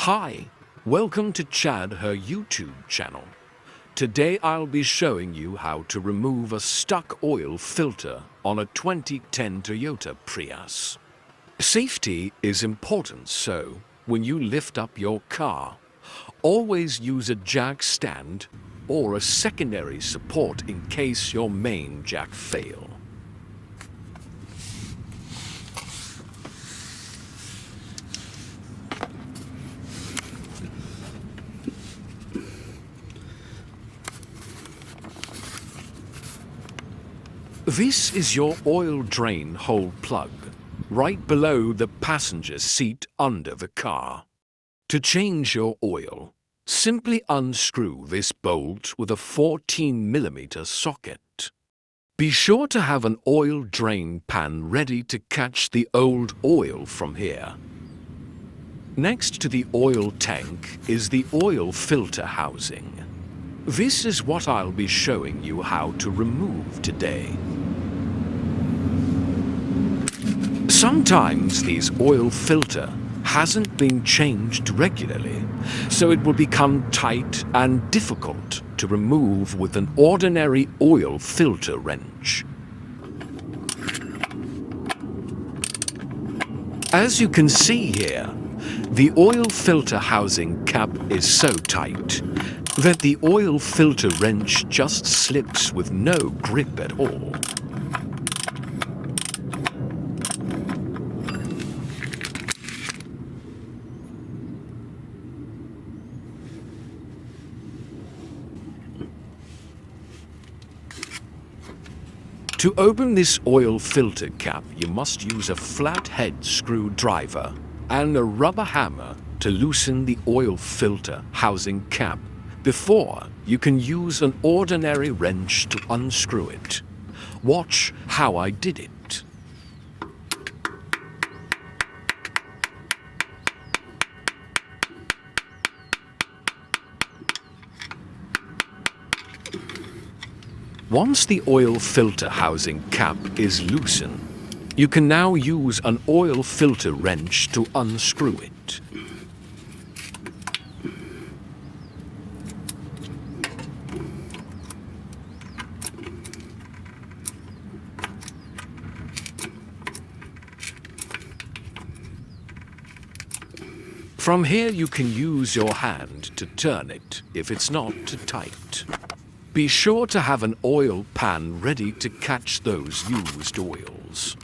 Hi, welcome to Chad, her YouTube channel. Today I'll be showing you how to remove a stuck oil filter on a 2010 Toyota Prius. Safety is important, so when you lift up your car, always use a jack stand or a secondary support in case your main jack fails. This is your oil drain hole plug, right below the passenger seat under the car. To change your oil, simply unscrew this bolt with a 14mm socket. Be sure to have an oil drain pan ready to catch the old oil from here. Next to the oil tank is the oil filter housing. This is what I'll be showing you how to remove today. Sometimes this oil filter hasn't been changed regularly, so it will become tight and difficult to remove with an ordinary oil filter wrench. As you can see here, the oil filter housing cap is so tight that the oil filter wrench just slips with no grip at all. To open this oil filter cap, you must use a flathead screwdriver and a rubber hammer to loosen the oil filter housing cap before you can use an ordinary wrench to unscrew it. Watch how I did it. Once the oil filter housing cap is loosened, you can now use an oil filter wrench to unscrew it. From here you can use your hand to turn it if it's not too tight. Be sure to have an oil pan ready to catch those used oils.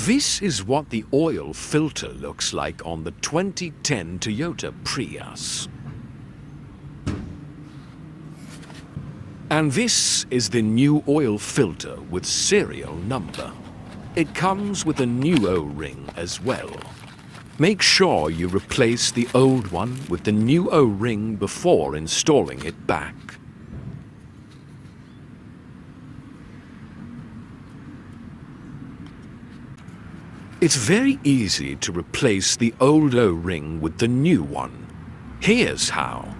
This is what the oil filter looks like on the 2010 Toyota Prius. And this is the new oil filter with serial number. It comes with a new O-ring as well. Make sure you replace the old one with the new O-ring before installing it back. It's very easy to replace the old O-ring with the new one Here's how.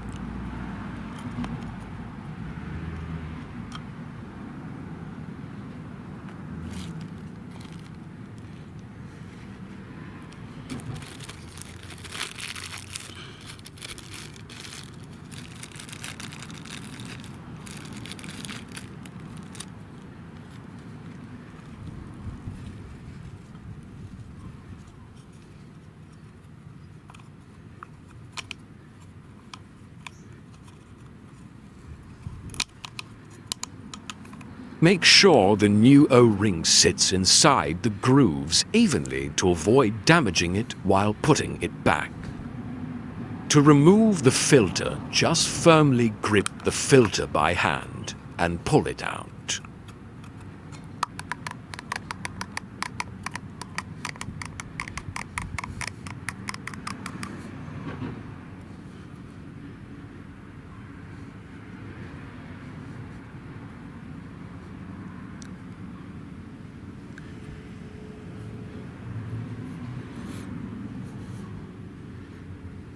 Make sure the new O-ring sits inside the grooves evenly to avoid damaging it while putting it back. To remove the filter, just firmly grip the filter by hand and pull it out.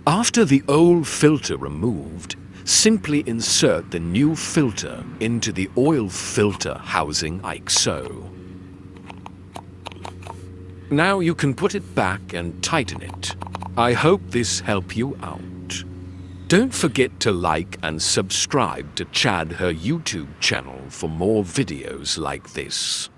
After the old filter removed, simply insert the new filter into the oil filter housing like so. Now you can put it back and tighten it. I hope this helped you out. Don't forget to like and subscribe to Chad her YouTube channel for more videos like this.